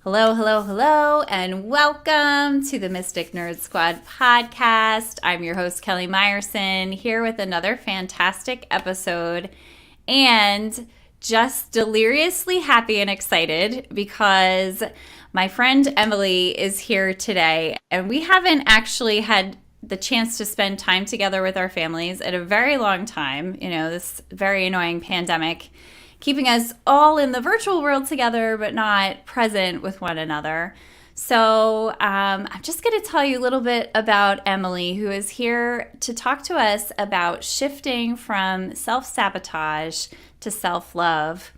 Hello, hello, hello, and welcome to the Mystic Nerd Squad podcast. I'm your host, Kelly Meyerson, here with another fantastic episode, and just deliriously happy and excited because my friend Emily is here today, and we haven't actually had the chance to spend time together with our families in a very long time. This very annoying pandemic keeping us all in the virtual world together, but not present with one another. So I'm just going to tell you a little bit about Emily, who is here to talk to us about shifting from self-sabotage to self-love.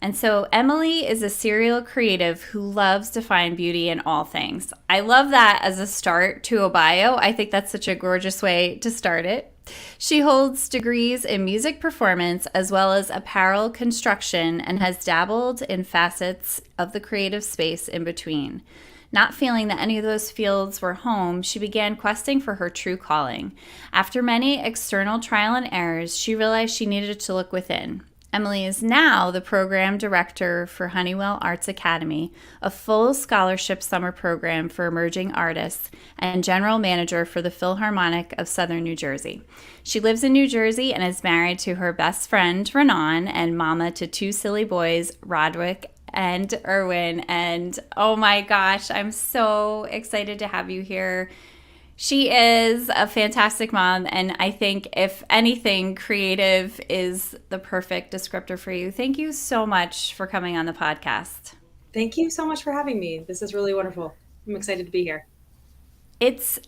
And so Emily is a serial creative who loves to find beauty in all things. I love that as a start to a bio. I think that's such a gorgeous way to start it. She holds degrees in music performance as well as apparel construction and has dabbled in facets of the creative space in between. Not feeling that any of those fields were home, she began questing for her true calling. After many external trial and errors, she realized she needed to look within. Emily is now the program director for Honeywell Arts Academy, a full scholarship summer program for emerging artists, and general manager for the Philharmonic of Southern New Jersey. She lives in New Jersey and is married to her best friend, Ranaan, and mama to two silly boys, Roderick and Erwin. And oh my gosh, I'm so excited to have you here. She is a fantastic mom, and I think, if anything, creative is the perfect descriptor for you. Thank you so much for coming on the podcast. Thank you so much for having me. This is really wonderful. I'm excited to be here. It's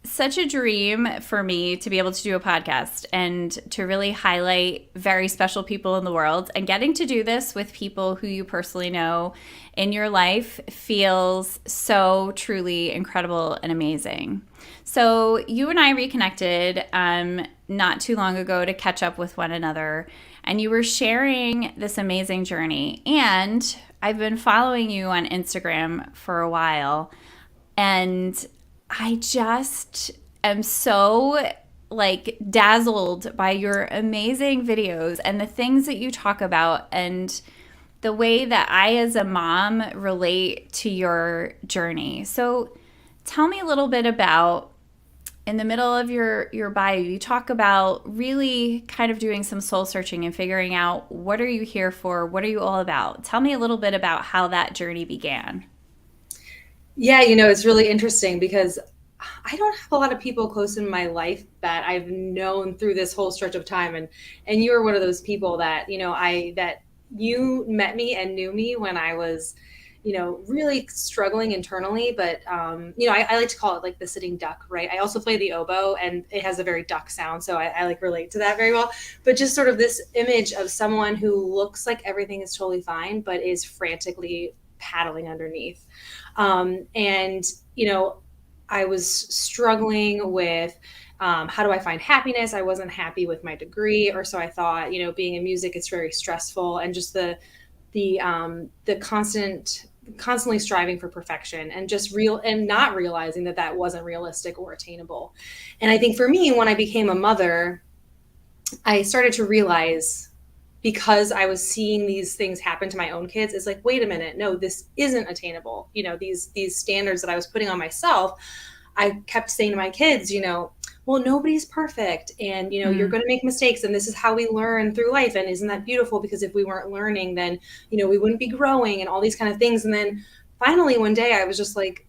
such a dream for me to be able to do a podcast and to really highlight very special people in the world. And getting to do this with people who you personally know in your life feels so truly incredible and amazing. So you and I reconnected not too long ago to catch up with one another, and you were sharing this amazing journey. And I've been following you on Instagram for a while, and I just am so dazzled by your amazing videos and the things that you talk about and the way that I as a mom relate to your journey. So tell me a little bit about, in the middle of your bio, you talk about really kind of doing some soul searching and figuring out, what are you here for? What are you all about? Tell me a little bit about how that journey began. Yeah, it's really interesting because I don't have a lot of people close in my life that I've known through this whole stretch of time. And you were one of those people that, that you met me and knew me when I was, really struggling internally. But, I like to call it like the sitting duck, right? I also play the oboe and it has a very duck sound. So I like relate to that very well. But just sort of this image of someone who looks like everything is totally fine, but is frantically paddling underneath. And, I was struggling with how do I find happiness? I wasn't happy with my degree, or so I thought. Being in music, it's very stressful, and just the constantly striving for perfection, and just real and not realizing that wasn't realistic or attainable. And I think for me, when I became a mother, I started to realize, because I was seeing these things happen to my own kids, it's like, wait a minute, no, this isn't attainable. These standards that I was putting on myself, I kept saying to my kids, well, nobody's perfect, and you're going to make mistakes, and this is how we learn through life, and isn't that beautiful? Because if we weren't learning, then we wouldn't be growing, and all these kind of things. And then finally one day I was just like,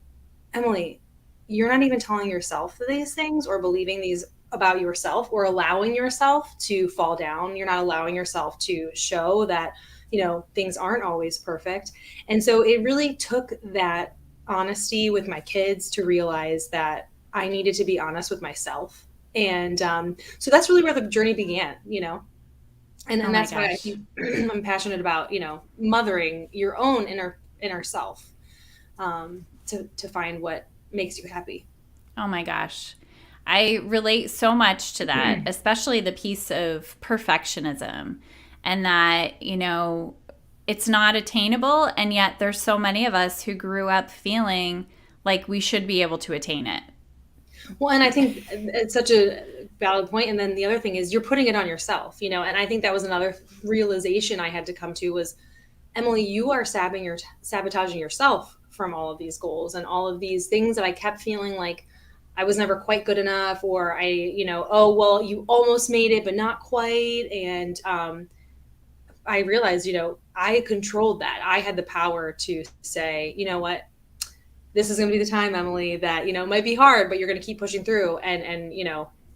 Emily, you're not even telling yourself these things or believing these about yourself, or allowing yourself to fall down. You're not allowing yourself to show that, things aren't always perfect. And so it really took that honesty with my kids to realize that I needed to be honest with myself. And so that's really where the journey began, and Oh my that's why I gosh. think I'm passionate about, mothering your own inner self, to find what makes you happy. Oh my gosh. I relate so much to that, especially the piece of perfectionism, and that, it's not attainable. And yet there's so many of us who grew up feeling like we should be able to attain it. Well, and I think it's such a valid point. And then the other thing is, you're putting it on yourself, and I think that was another realization I had to come to was, Emily, you are sabotaging yourself from all of these goals and all of these things that I kept feeling like I was never quite good enough, or oh, well, you almost made it, but not quite. And I realized, I controlled that. I had the power to say, you know what, this is going to be the time, Emily, that, it might be hard, but you're going to keep pushing through and,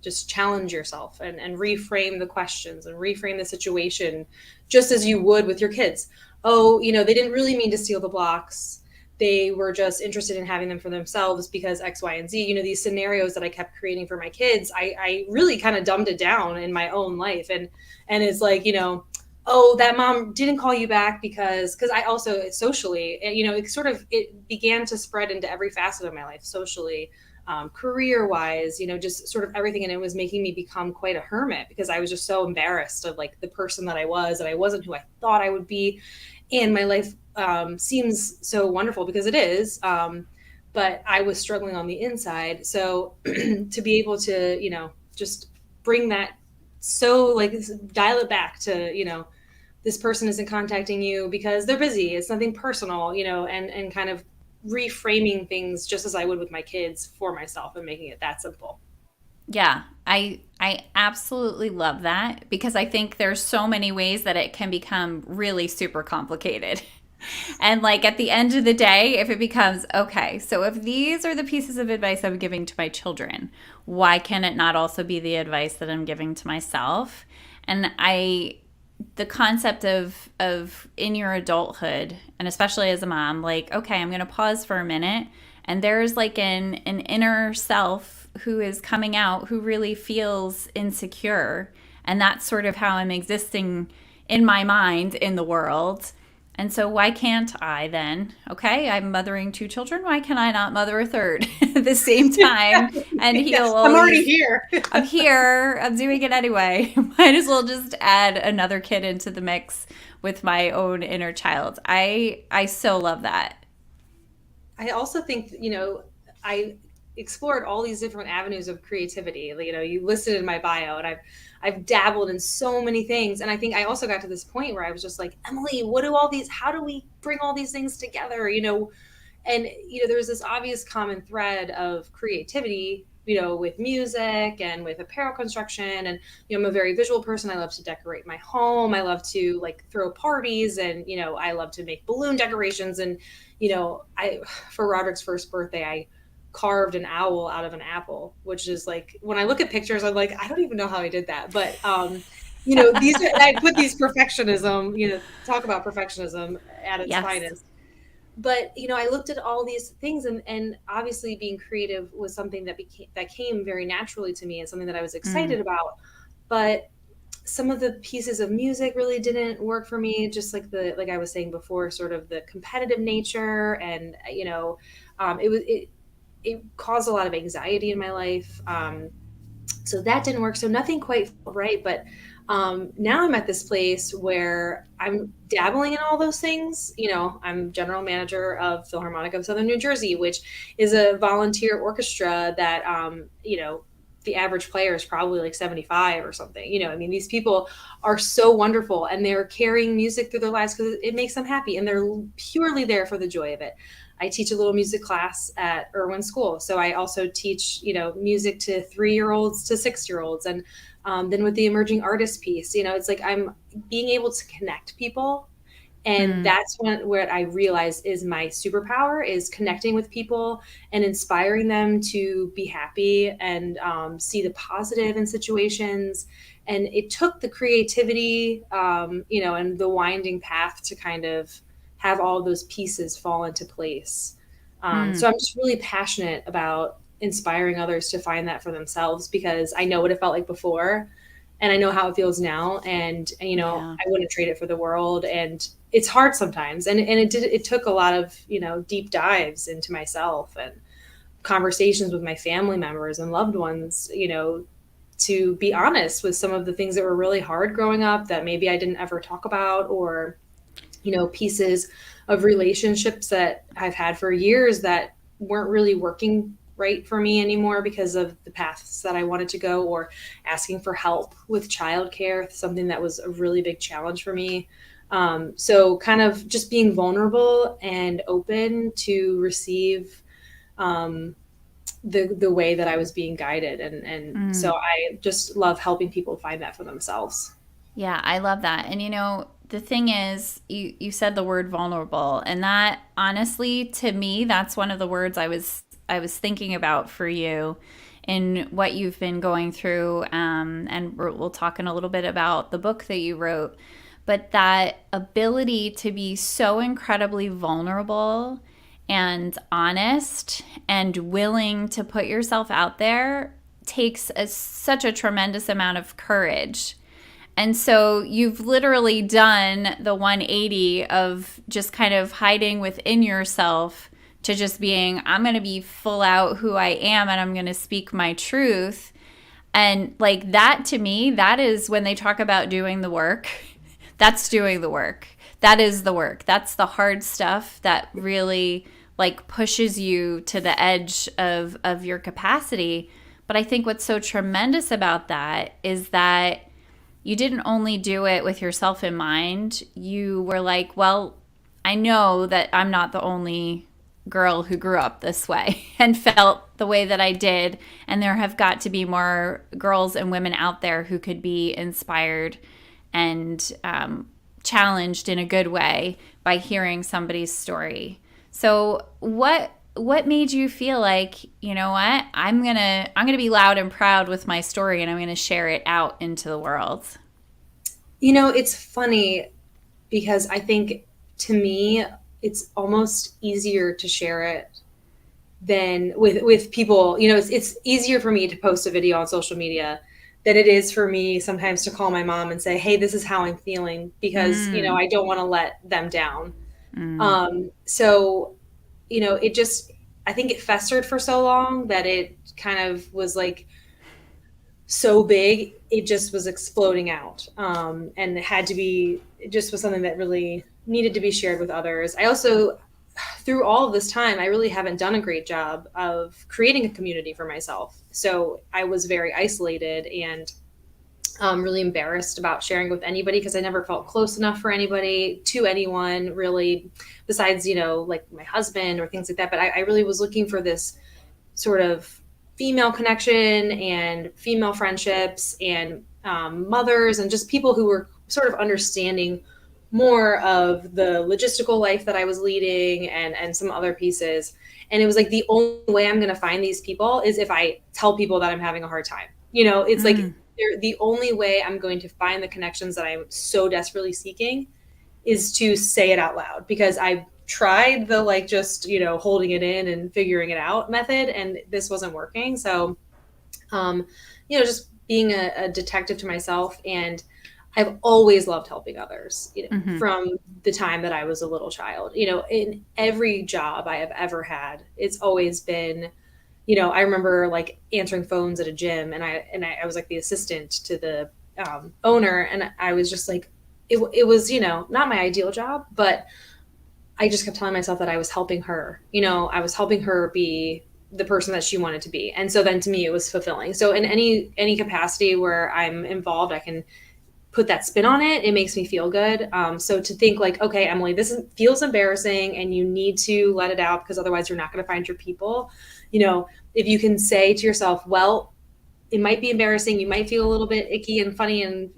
just challenge yourself and reframe the questions and reframe the situation just as you would with your kids. Oh, they didn't really mean to steal the blocks. They were just interested in having them for themselves because X, Y, and Z. These scenarios that I kept creating for my kids, I really kind of dumbed it down in my own life. And it's like, oh, that mom didn't call you back because I also socially, it began to spread into every facet of my life, socially, career wise, just sort of everything. And it was making me become quite a hermit because I was just so embarrassed of like the person that I was, and I wasn't who I thought I would be. And my life seems so wonderful because it is. But I was struggling on the inside. So to be able to, just bring that, so like dial it back to, this person isn't contacting you because they're busy. It's nothing personal, and kind of reframing things just as I would with my kids for myself and making it that simple. Yeah, I absolutely love that because I think there's so many ways that it can become really super complicated. And like at the end of the day, if it becomes, okay, so if these are the pieces of advice I'm giving to my children, why can it not also be the advice that I'm giving to myself? And the concept of in your adulthood, and especially as a mom, like, okay, I'm going to pause for a minute, and there's like an inner self who is coming out who really feels insecure, and that's sort of how I'm existing in my mind in the world. And so why can't I then? Okay, I'm mothering two children. Why can I not mother a third at the same time and heal Yes, all I'm already these? here. I'm here. I'm doing it anyway. Might as well just add another kid into the mix with my own inner child. I so love that. I also think, I explored all these different avenues of creativity. You listed in my bio, and I've dabbled in so many things. And I think I also got to this point where I was just like, Emily, how do we bring all these things together? And there's this obvious common thread of creativity, with music and with apparel construction. And I'm a very visual person. I love to decorate my home. I love to like throw parties, and I love to make balloon decorations. And I for Roderick's first birthday, I carved an owl out of an apple, which is like, when I look at pictures, I'm like, I don't even know how I did that. But I put these perfectionism, talk about perfectionism at its Yes. finest. But I looked at all these things, and obviously being creative was something that came very naturally to me, and something that I was excited Mm. about. But some of the pieces of music really didn't work for me, just like I was saying before, sort of the competitive nature. And it caused a lot of anxiety in my life. So that didn't work. So nothing quite felt right. But now I'm at this place where I'm dabbling in all those things. I'm general manager of Philharmonic of Southern New Jersey, which is a volunteer orchestra that, the average player is probably like 75 or something. I mean, these people are so wonderful, and they're carrying music through their lives because it makes them happy, and they're purely there for the joy of it. I teach a little music class at Erwin School. So I also teach, music to 3-year-olds to 6-year-olds. And then with the emerging artist piece, it's like I'm being able to connect people. And Mm. that's where I realize is my superpower, is connecting with people and inspiring them to be happy and see the positive in situations. And it took the creativity, and the winding path to kind of have all those pieces fall into place. So Mm. I'm just really passionate about inspiring others to find that for themselves, because I know what it felt like before, and I know how it feels now. And Yeah. I wouldn't trade it for the world. And it's hard sometimes. And it took a lot of, deep dives into myself and conversations with my family members and loved ones, to be honest with some of the things that were really hard growing up that maybe I didn't ever talk about, or pieces of relationships that I've had for years that weren't really working right for me anymore because of the paths that I wanted to go, or asking for help with childcare, something that was a really big challenge for me. So kind of just being vulnerable and open to receive the way that I was being guided. And so I just love helping people find that for themselves. Yeah, I love that. And the thing is, you said the word vulnerable, and that honestly, to me, that's one of the words I was thinking about for you in what you've been going through. And we'll talk in a little bit about the book that you wrote, but that ability to be so incredibly vulnerable and honest and willing to put yourself out there takes such a tremendous amount of courage. And so you've literally done the 180 of just kind of hiding within yourself to just being, I'm going to be full out who I am and I'm going to speak my truth. And like that, to me, that is when they talk about doing the work. That's doing the work. That is the work. That's the hard stuff that really like pushes you to the edge of your capacity. But I think what's so tremendous about that is that you didn't only do it with yourself in mind. You were like, well, I know that I'm not the only girl who grew up this way and felt the way that I did. And there have got to be more girls and women out there who could be inspired and challenged in a good way by hearing somebody's story. So what made you feel like, you know what, I'm gonna be loud and proud with my story and I'm gonna share it out into the world? It's funny because I think to me, it's almost easier to share it than with people. It's easier for me to post a video on social media than it is for me sometimes to call my mom and say, hey, this is how I'm feeling, because, I don't want to let them down. So, it just, I think it festered for so long that it kind of was like so big, it just was exploding out. And it just was something that really needed to be shared with others. I also, through all of this time, I really haven't done a great job of creating a community for myself. So I was very isolated and really embarrassed about sharing with anybody because I never felt close enough for anybody, to anyone really, besides, like my husband or things like that. But I really was looking for this sort of female connection and female friendships and mothers and just people who were sort of understanding more of the logistical life that I was leading and some other pieces. And it was like the only way I'm going to find these people is if I tell people that I'm having a hard time. It's like the only way I'm going to find the connections that I'm so desperately seeking is to say it out loud, because I tried the like just, holding it in and figuring it out method, and this wasn't working. So, just being a detective to myself. And I've always loved helping others, from the time that I was a little child. In every job I have ever had, it's always been, I remember like answering phones at a gym, and I was like the assistant to the owner, and I was just like, it was, not my ideal job, but I just kept telling myself that I was helping her. I was helping her be the person that she wanted to be. And so then to me, it was fulfilling. So in any capacity where I'm involved, I can put that spin on it. It makes me feel good. So to think like, okay, Emily, feels embarrassing and you need to let it out because otherwise you're not going to find your people. If you can say to yourself, well, it might be embarrassing. You might feel a little bit icky and funny and,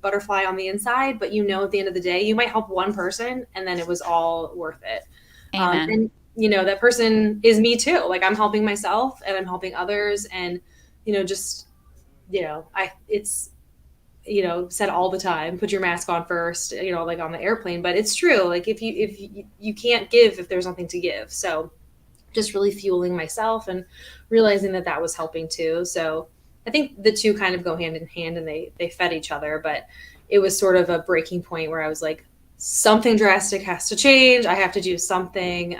butterfly on the inside, but at the end of the day, you might help one person and then it was all worth it. Amen. And, that person is me too. Like I'm helping myself and I'm helping others. And, it's, said all the time, put your mask on first, like on the airplane, but it's true. Like if you can't give if there's nothing to give. So just really fueling myself and realizing that was helping too. So I think the two kind of go hand in hand and they fed each other, but it was sort of a breaking point where I was like, something drastic has to change. I have to do something.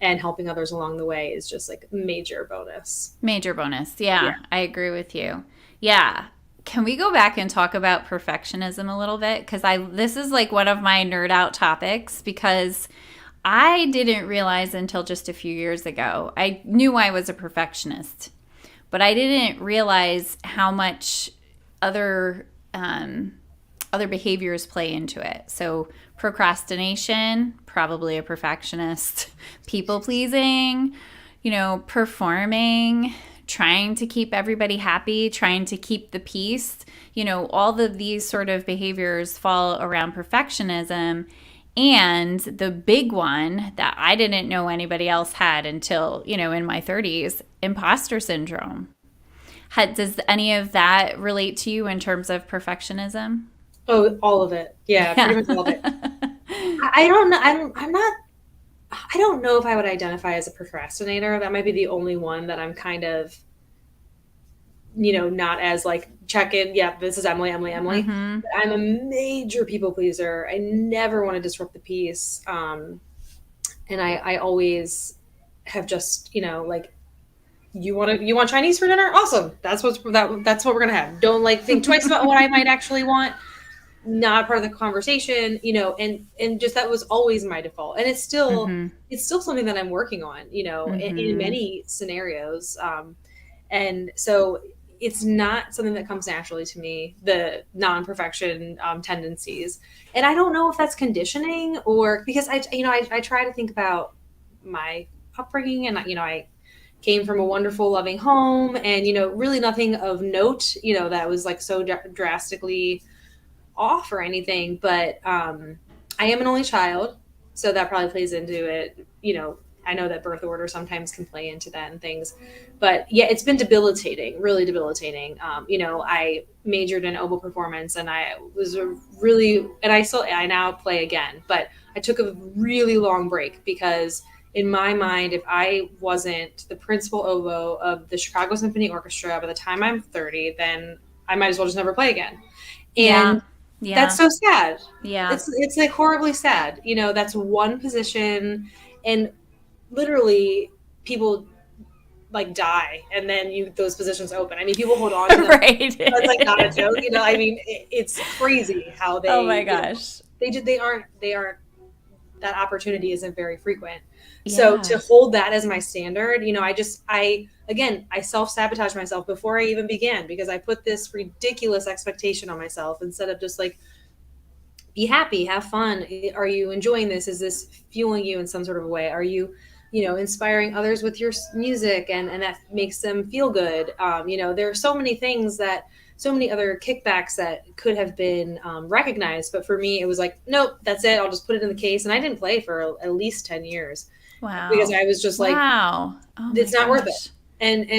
And helping others along the way is just like major bonus. Major bonus. Yeah, I agree with you. Yeah. Can we go back and talk about perfectionism a little bit? Because this is like one of my nerd out topics, because I didn't realize until just a few years ago. I knew I was a perfectionist, but I didn't realize how much other other behaviors play into it. So procrastination, probably a perfectionist, people pleasing, performing, trying to keep everybody happy, trying to keep the peace, all of these sort of behaviors fall around perfectionism. And the big one that I didn't know anybody else had until, in my 30s, imposter syndrome. Does any of that relate to you in terms of perfectionism? Oh, all of it. Yeah, Yeah. pretty much all of it. I don't know. I'm not. I don't know if I would identify as a procrastinator. That might be the only one that I'm kind of, not as like check in. Yeah, this is Emily. Mm-hmm. But I'm a major people pleaser. I never want to disrupt the peace. And I always have just, like, you want Chinese for dinner? Awesome. That's what we're gonna have. Don't like think twice about what I might actually want. Not part of the conversation, and just that was always my default. And it's still something that I'm working on, in many scenarios. And so it's not something that comes naturally to me, the non-perfection tendencies. And I don't know if that's conditioning or because I try to think about my upbringing, and I came from a wonderful, loving home, and really nothing of note, that was like so drastically off or anything. But I am an only child, so that probably plays into it. I know that birth order sometimes can play into that and things, but yeah, it's been debilitating, really debilitating. I majored in oboe performance, and I now play again, but I took a really long break because in my mind, if I wasn't the principal oboe of the Chicago Symphony Orchestra by the time I'm 30, then I might as well just never play again. And that's so sad. Yeah. It's like horribly sad. That's one position, and literally people like die, and then those positions open. I mean, people hold on to them. Right. That's like not a joke. I mean, it's crazy how they. Oh my gosh. They aren't. That opportunity isn't very frequent. Yeah. So to hold that as my standard, I self-sabotage myself before I even began, because I put this ridiculous expectation on myself instead of just like, be happy, have fun. Are you enjoying this? Is this fueling you in some sort of a way? Are you, inspiring others with your music and that makes them feel good? There are so many things so many other kickbacks that could have been recognized. But for me, it was like, nope, that's it. I'll just put it in the case. And I didn't play for at least 10 years. Wow. Because I was just like, wow. It's not worth it. And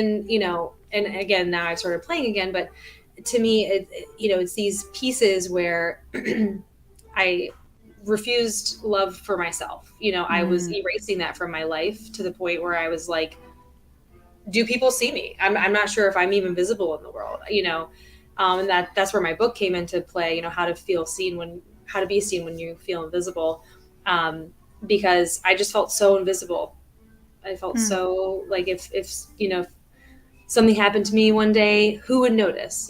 again, now I've started playing again, but to me, it's these pieces where I refused love for myself. I was erasing that from my life to the point where I was like, do people see me? I'm not sure if I'm even visible in the world, and that's where my book came into play, how to be seen when you feel invisible. Because I just felt so invisible. I felt so like if something happened to me one day, who would notice?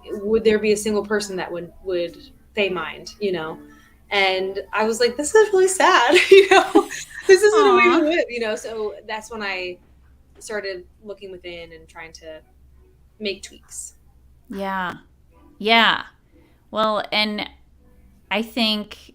Would there be a single person that would they mind? And I was like, this is really sad. This isn't a way to live. So that's when I started looking within and trying to make tweaks. Yeah. Well, and I think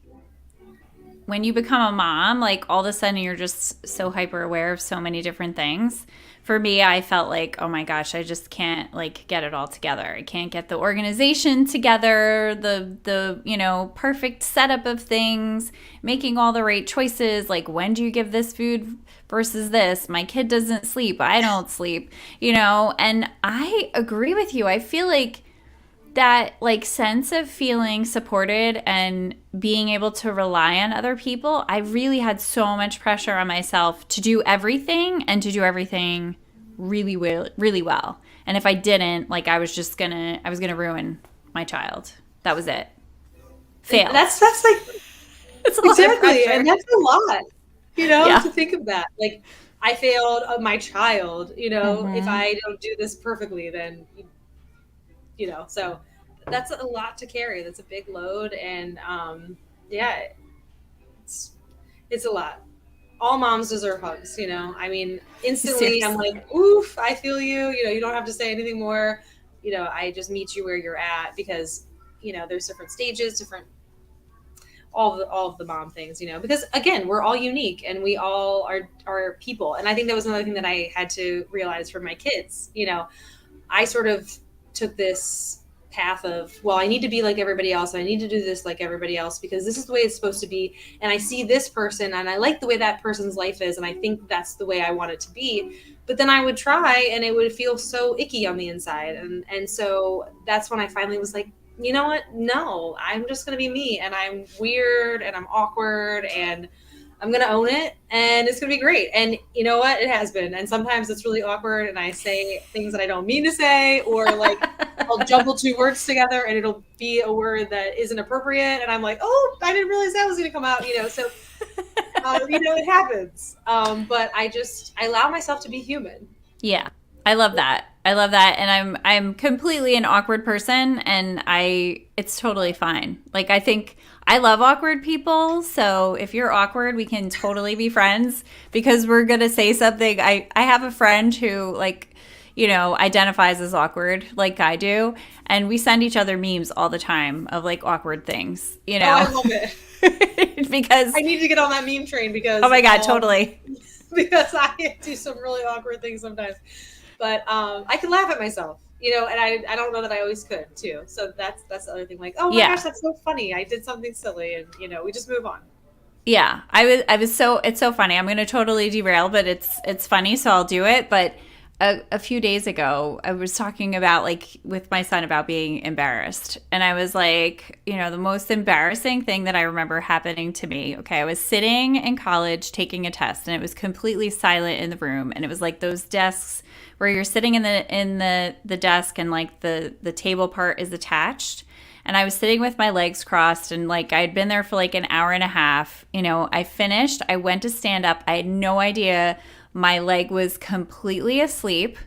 when you become a mom, like all of a sudden you're just so hyper aware of so many different things. For me, I felt like, oh my gosh, I just can't like get it all together. I can't get the organization together, the perfect setup of things, making all the right choices. Like, when do you give this food versus this? My kid doesn't sleep. I don't sleep, and I agree with you. I feel like that like sense of feeling supported and being able to rely on other people, I really had so much pressure on myself to do everything and to do everything really well. And if I didn't, like I was gonna ruin my child. That was it. Fail. That's like it's exactly, and that's a lot, to think of that. Like, I failed my child. If I don't do this perfectly, then. So that's a lot to carry. That's a big load. And it's a lot. All moms deserve hugs, I mean, instantly seriously. I'm like, oof, I feel you. You don't have to say anything more. I just meet you where you're at because, there's different stages, different, all of the mom things, because again, we're all unique and we all are people. And I think that was another thing that I had to realize for my kids. I sort of took this path of, well, I need to be like everybody else. I need to do this like everybody else because this is the way it's supposed to be. And I see this person and I like the way that person's life is. And I think that's the way I want it to be. But then I would try and it would feel so icky on the inside. And so that's when I finally was like, you know what? No, I'm just going to be me, and I'm weird and I'm awkward and I'm going to own it, and it's going to be great. And you know what? It has been. And sometimes it's really awkward and I say things that I don't mean to say, or like I'll jumble two words together and it'll be a word that isn't appropriate. And I'm like, oh, I didn't realize that was going to come out, so, it happens. But I allow myself to be human. Yeah. I love that. And I'm completely an awkward person, and it's totally fine. Like, I think I love awkward people. So if you're awkward, we can totally be friends because we're going to say something. I have a friend who identifies as awkward like I do. And we send each other memes all the time of like awkward things, Oh, I love it. Because I need to get on that meme train because, oh my God, totally. Because I do some really awkward things sometimes. But I can laugh at myself, and I don't know that I always could too. So that's the other thing. Like, oh my gosh, that's so funny. I did something silly, and we just move on. Yeah, it's so funny. I'm going to totally derail, but it's funny, so I'll do it. But a few days ago, I was talking about with my son about being embarrassed, and I was like, the most embarrassing thing that I remember happening to me. Okay, I was sitting in college taking a test, and it was completely silent in the room, and it was like those desks where you're sitting in the desk and like the table part is attached. And I was sitting with my legs crossed and I'd been there for an hour and a half. I finished, I went to stand up. I had no idea my leg was completely asleep.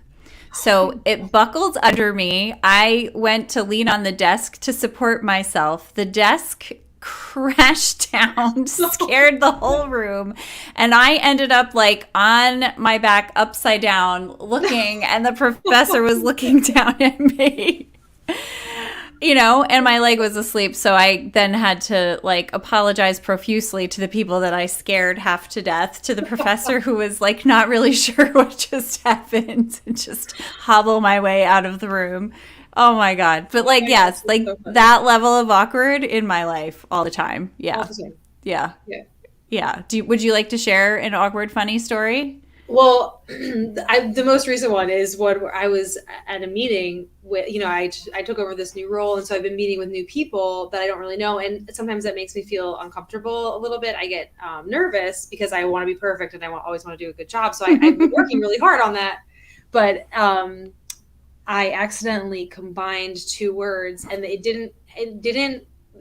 So it buckled under me. I went to lean on the desk to support myself. The desk crashed down, scared the whole room, and I ended up on my back upside down looking, and the professor was looking down at me, and my leg was asleep. So I then had to apologize profusely to the people that I scared half to death, to the professor who was not really sure what just happened, and just hobble my way out of the room. Oh my God. But yes, so that level of awkward in my life all the time. Yeah. All the time. Yeah. Would you like to share an awkward, funny story? Well, the most recent one is when I was at a meeting with, I took over this new role. And so I've been meeting with new people that I don't really know. And sometimes that makes me feel uncomfortable a little bit. I get nervous because I want to be perfect and I always want to do a good job. So I've been working really hard on that. But I accidentally combined two words, and it didn't,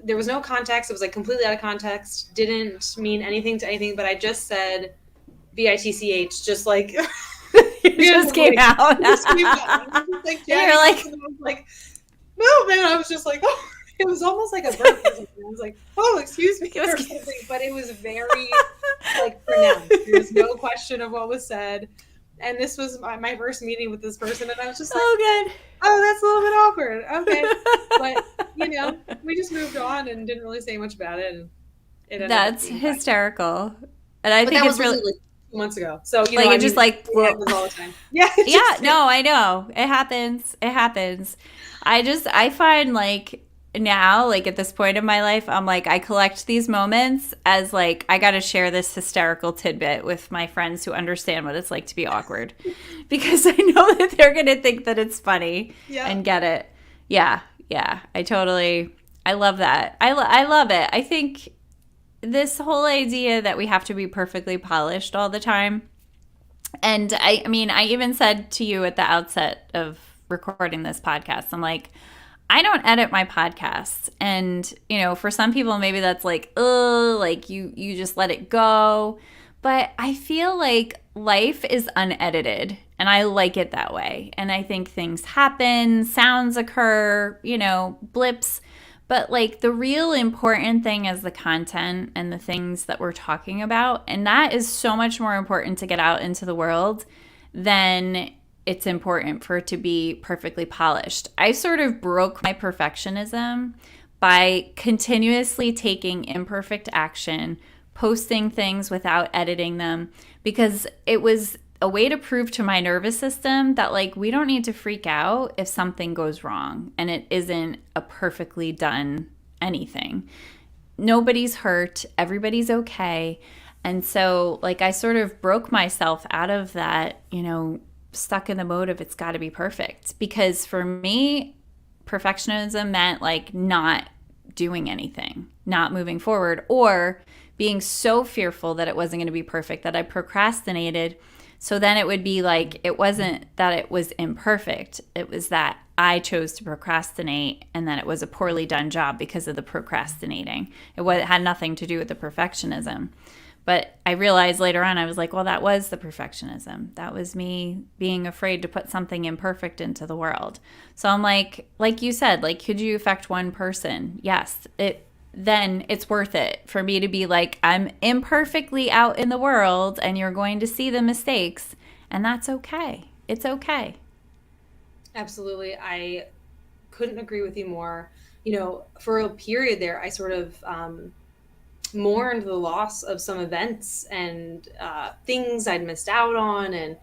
there was no context. It was completely out of context. Didn't mean anything to anything, but I just said BITCH, just it just came out. Just came out. I was just You're no, man, I was just oh, it was almost like a burp. I was oh, excuse me, or something. But it was very pronounced. There was no question of what was said. And this was my first meeting with this person, and I was just good. Oh, that's a little bit awkward. Okay. But, we just moved on and didn't really say much about it. And that's hysterical. Fun. And I think it's really 2 months ago. So, it just it happens all the time. Yeah. No, I know. It happens. I find now, at this point in my life, I'm I collect these moments as I got to share this hysterical tidbit with my friends who understand what it's like to be awkward, because I know that they're going to think that it's funny and get it. Yeah. I love that. I love it. I think this whole idea that we have to be perfectly polished all the time. And I even said to you at the outset of recording this podcast, I'm I don't edit my podcasts. And, for some people, maybe that's you just let it go. But I feel like life is unedited, and I like it that way. And I think things happen, sounds occur, blips. But the real important thing is the content and the things that we're talking about. And that is so much more important to get out into the world than it's important for it to be perfectly polished. I sort of broke my perfectionism by continuously taking imperfect action, posting things without editing them, because it was a way to prove to my nervous system that, like, we don't need to freak out if something goes wrong and it isn't a perfectly done anything. Nobody's hurt, everybody's okay. And so, like, I sort of broke myself out of that, stuck in the mode of it's got to be perfect. Because for me, perfectionism meant like not doing anything, not moving forward, or being so fearful that it wasn't going to be perfect that I procrastinated. So then it would be like, it wasn't that it was imperfect, it was that I chose to procrastinate and that it was a poorly done job because of the procrastinating. It had nothing to do with the perfectionism. But I realized later on, I was like, well, that was the perfectionism. That was me being afraid to put something imperfect into the world. So I'm like you said, like, could you affect one person? Yes. Then it's worth it for me to be like, I'm imperfectly out in the world and you're going to see the mistakes, and that's okay. It's okay. Absolutely. I couldn't agree with you more. For a period there, I sort of mourned the loss of some events and things I'd missed out on, and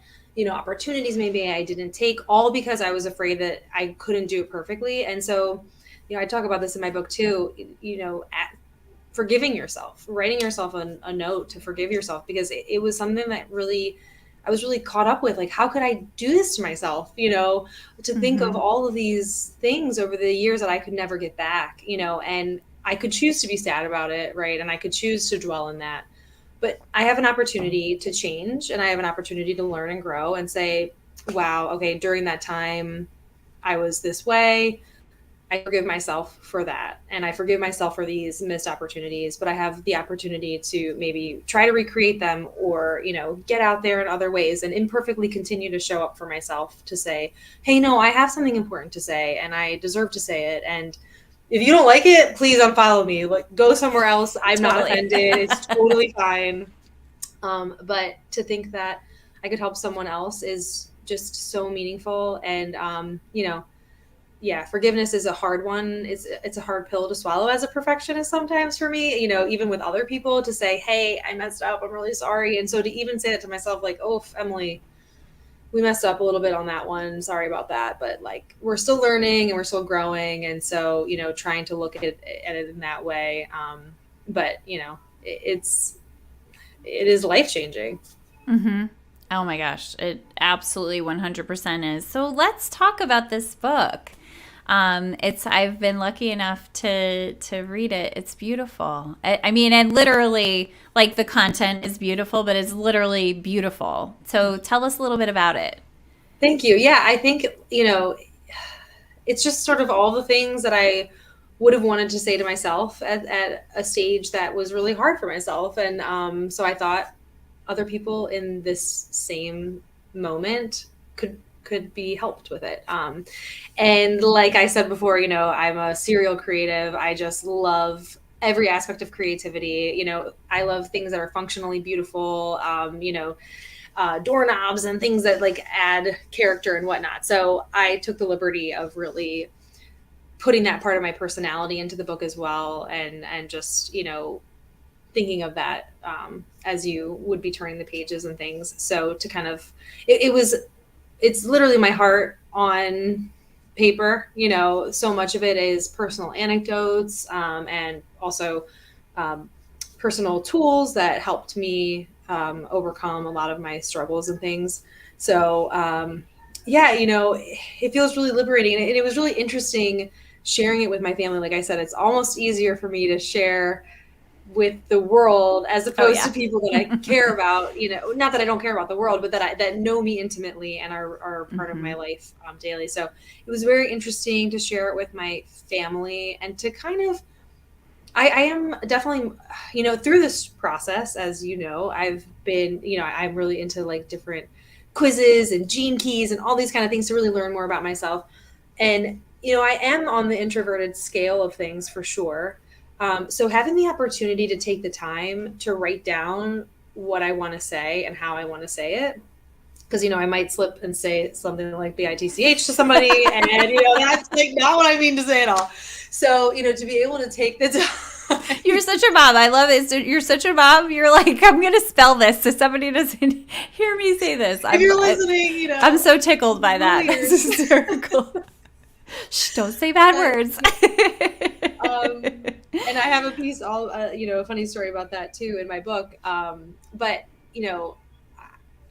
opportunities maybe I didn't take, all because I was afraid that I couldn't do it perfectly. And so, I talk about this in my book too. Forgiving yourself, writing yourself a note to forgive yourself, because it was something that I was really caught up with. Like, how could I do this to myself? To think of all of these things over the years that I could never get back. And I could choose to be sad about it, right? And I could choose to dwell in that. But I have an opportunity to change, and I have an opportunity to learn and grow and say, wow, okay, during that time, I was this way. I forgive myself for that. And I forgive myself for these missed opportunities, but I have the opportunity to maybe try to recreate them, or, get out there in other ways and imperfectly continue to show up for myself to say, hey, no, I have something important to say and I deserve to say it. And if you don't like it, please unfollow me. Like, go somewhere else. I'm not offended. It's totally fine. But to think that I could help someone else is just so meaningful. And, forgiveness is a hard one. It's a hard pill to swallow as a perfectionist sometimes for me, even with other people, to say, hey, I messed up, I'm really sorry. And so to even say that to myself, like, oh, Emily, we messed up a little bit on that one. Sorry about that. But like, we're still learning and we're still growing. And so, trying to look at it in that way. But it is life-changing. Mm-hmm. Oh my gosh. It absolutely 100% is. So let's talk about this book. I've been lucky enough to read it. It's beautiful. I mean, and literally, like, the content is beautiful, but it's literally beautiful. So tell us a little bit about it. Thank you. Yeah, I think, it's just sort of all the things that I would have wanted to say to myself at a stage that was really hard for myself. And so I thought other people in this same moment could be helped with it. And like I said before, I'm a serial creative. I just love every aspect of creativity. I love things that are functionally beautiful, doorknobs and things that like add character and whatnot. So I took the liberty of really putting that part of my personality into the book as well. And just, thinking of that as you would be turning the pages and things. So to kind of, it's literally my heart on paper. So much of it is personal anecdotes, and also personal tools that helped me overcome a lot of my struggles and things. So it feels really liberating, and it was really interesting sharing it with my family. Like I said, it's almost easier for me to share with the world as opposed to people that I care about, not that I don't care about the world, but that know me intimately and are part of my life daily. So it was very interesting to share it with my family, and to kind of, I am definitely, through this process, as I've been, I'm really into like different quizzes and gene keys and all these kind of things to really learn more about myself. And, I am on the introverted scale of things for sure. So having the opportunity to take the time to write down what I want to say and how I want to say it, because, I might slip and say something like bitch to somebody, and, that's like not what I mean to say at all. So, to be able to take the time. You're such a mom. I love it. So you're such a mom. You're like, I'm going to spell this so somebody doesn't hear me say this. If you're listening, I'm so tickled by that. That's hysterical. Shh, don't say bad words. And I have a piece, a funny story about that too in my book. But,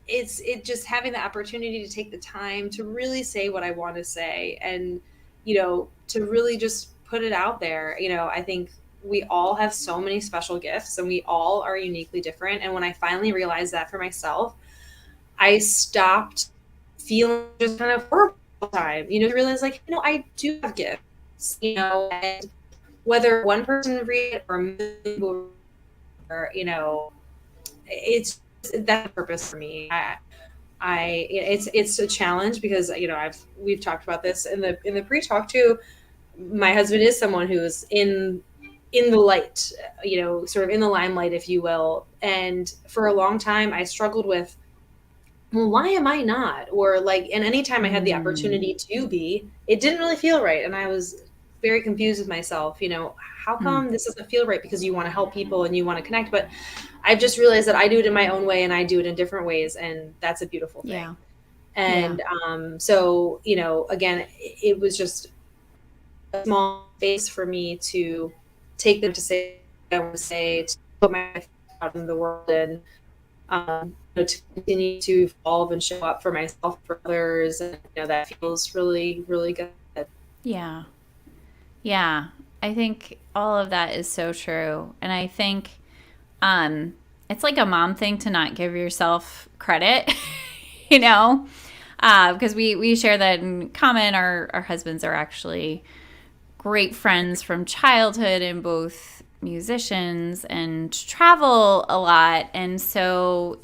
it's just having the opportunity to take the time to really say what I want to say, and, to really just put it out there. I think we all have so many special gifts, and we all are uniquely different. And when I finally realized that for myself, I stopped feeling just kind of horrible all the time, to realize like, I do have gifts, and whether one person read it or a million people, it's that's the purpose for me. It's a challenge because we've talked about this in the pre-talk too. My husband is someone who's in the light, sort of in the limelight, if you will. And for a long time, I struggled with, well, why am I not? Or like, and anytime I had the opportunity to be, it didn't really feel right. And I was very confused with myself. How come this doesn't feel right? Because you want to help people and you want to connect, but I've just realized that I do it in my own way and I do it in different ways. And that's a beautiful thing. Yeah. And, so, again, it was just a small space for me to take them to say what I want to say, to put my life out in the world, and, to continue to evolve and show up for myself, for others. And, that feels really, really good. Yeah. Yeah. I think all of that is so true. And I think it's like a mom thing to not give yourself credit, because we share that in common. Our husbands are actually great friends from childhood, and both musicians and travel a lot. And so,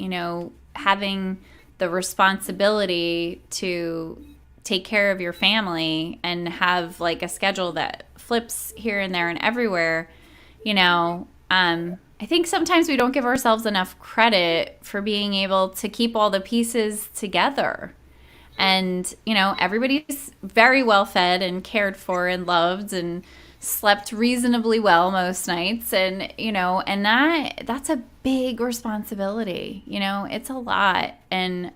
having the responsibility to take care of your family and have like a schedule that flips here and there and everywhere, I think sometimes we don't give ourselves enough credit for being able to keep all the pieces together. And, everybody's very well fed and cared for and loved and slept reasonably well most nights. And, and that's a big responsibility. It's a lot. And,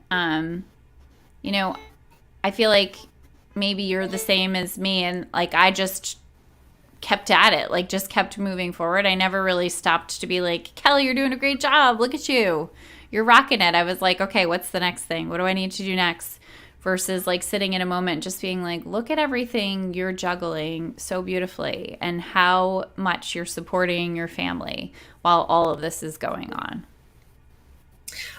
I feel like maybe you're the same as me. And like, I just kept at it, like just kept moving forward. I never really stopped to be like, Kelly, you're doing a great job. Look at you. You're rocking it. I was like, okay, what's the next thing? What do I need to do next? Versus like sitting in a moment, just being like, look at everything you're juggling so beautifully and how much you're supporting your family while all of this is going on.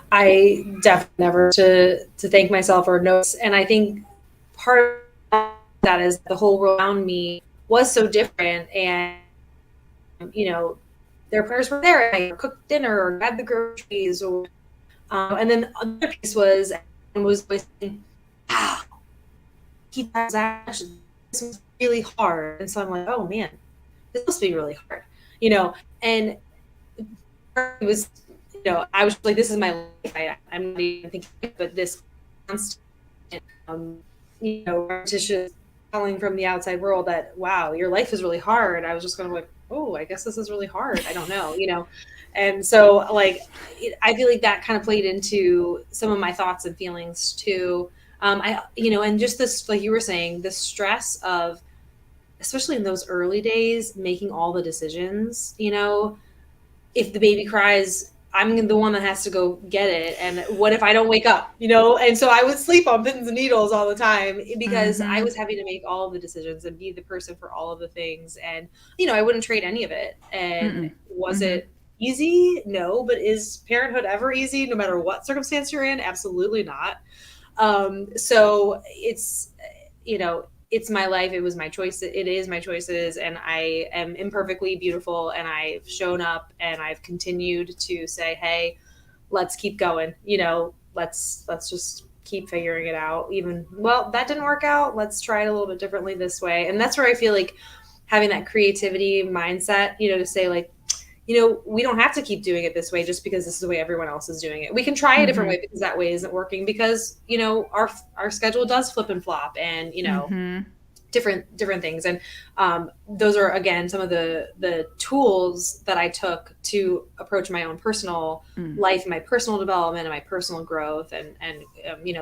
I definitely never to thank myself or notes. And I think part of that is the whole world around me was so different. And, their parents were there. I cooked dinner or had the groceries. Or, and then the other piece was always saying, wow, this was really hard. And so I'm like, oh man, this must be really hard, and it was, I was like, this is my life. I'm not even thinking, but this constant, repetitious telling from the outside world that, wow, your life is really hard. I was just kind of like, oh, I guess this is really hard. I don't know, And so like, I feel like that kind of played into some of my thoughts and feelings too. And just this, like you were saying, the stress of, especially in those early days, making all the decisions, if the baby cries, I'm the one that has to go get it. And what if I don't wake up, And so I would sleep on pins and needles all the time because I was having to make all of the decisions and be the person for all of the things. And, I wouldn't trade any of it. And was it easy? No. But is parenthood ever easy, no matter what circumstance you're in? Absolutely not. So it's, it's my life. It was my choice. It is my choices. And I am imperfectly beautiful. And I've shown up and I've continued to say, hey, let's keep going. Let's just keep figuring it out. Well, that didn't work out. Let's try it a little bit differently this way. And that's where I feel like having that creativity mindset, to say like, we don't have to keep doing it this way just because this is the way everyone else is doing it. We can try a different way because that way isn't working, because, our schedule does flip and flop, and, different things. And those are, again, some of the tools that I took to approach my own personal life, my personal development, and my personal growth. And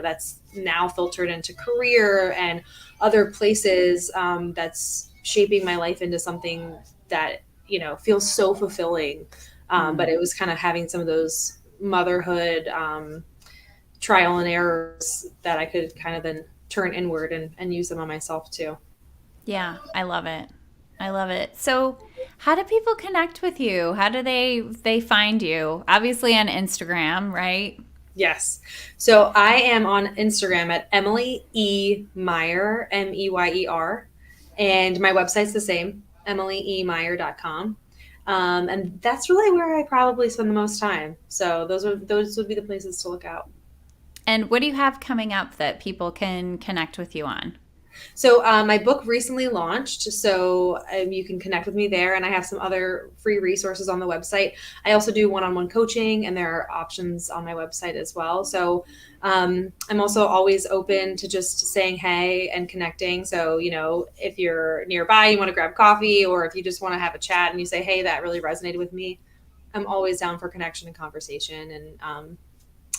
that's now filtered into career and other places, that's shaping my life into something that, feels so fulfilling. But it was kind of having some of those motherhood trial and errors that I could kind of then turn inward and use them on myself too. Yeah, I love it. I love it. So how do people connect with you? How do they find you? Obviously on Instagram, right? Yes. So I am on Instagram at Emily E. Meyer, Meyer. And my website's the same, emilymeyer.com. And that's really where I probably spend the most time. So those would be the places to look out. And what do you have coming up that people can connect with you on? So my book recently launched, so you can connect with me there, and I have some other free resources on the website. I also do one-on-one coaching, and there are options on my website as well. So I'm also always open to just saying hey and connecting. So, if you're nearby, you want to grab coffee, or if you just want to have a chat and you say, hey, that really resonated with me, I'm always down for connection and conversation. And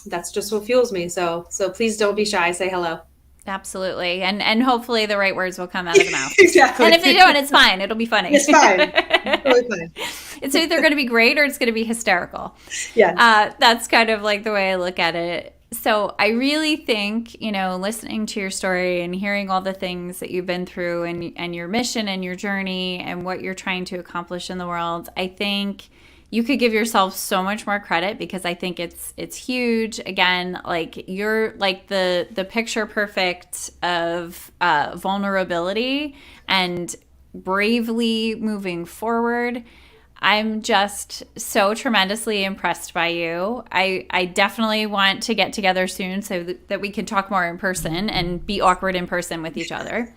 that's just what fuels me. So please don't be shy. Say hello. Absolutely. And hopefully the right words will come out of the mouth. Exactly. And if they don't, it's fine. It'll be funny. It's fine. Totally fine. It's either going to be great or it's going to be hysterical. Yes. That's kind of like the way I look at it. So I really think, listening to your story and hearing all the things that you've been through and your mission and your journey and what you're trying to accomplish in the world, I think you could give yourself so much more credit, because I think it's huge. Again, like you're like the picture perfect of vulnerability and bravely moving forward. I'm just so tremendously impressed by you. I definitely want to get together soon so that we can talk more in person and be awkward in person with each other.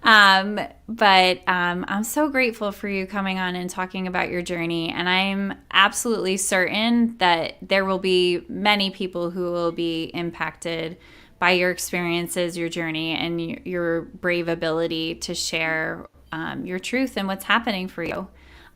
But I'm so grateful for you coming on and talking about your journey. And I'm absolutely certain that there will be many people who will be impacted by your experiences, your journey, and your brave ability to share your truth and what's happening for you.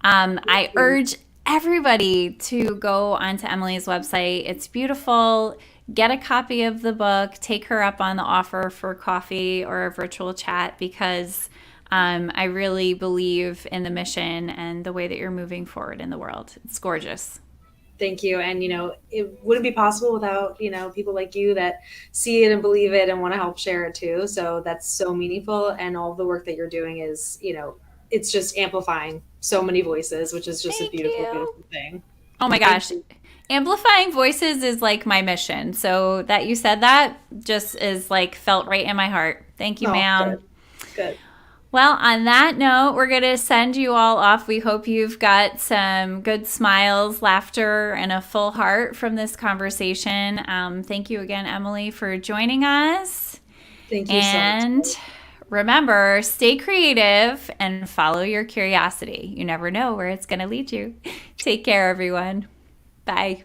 I urge everybody to go onto Emily's website. It's beautiful. Get a copy of the book. Take her up on the offer for coffee or a virtual chat, because I really believe in the mission and the way that you're moving forward in the world. It's gorgeous. Thank you. And, it wouldn't be possible without, people like you that see it and believe it and want to help share it too. So that's so meaningful. And all the work that you're doing is, it's just amplifying so many voices, which is just a beautiful thing. Oh my gosh. Amplifying voices is like my mission. So that you said that just is like felt right in my heart. Thank you, ma'am. Good. Well, on that note, we're going to send you all off. We hope you've got some good smiles, laughter, and a full heart from this conversation. Thank you again, Emily, for joining us. Thank you so much. Remember, stay creative and follow your curiosity. You never know where it's going to lead you. Take care, everyone. Bye.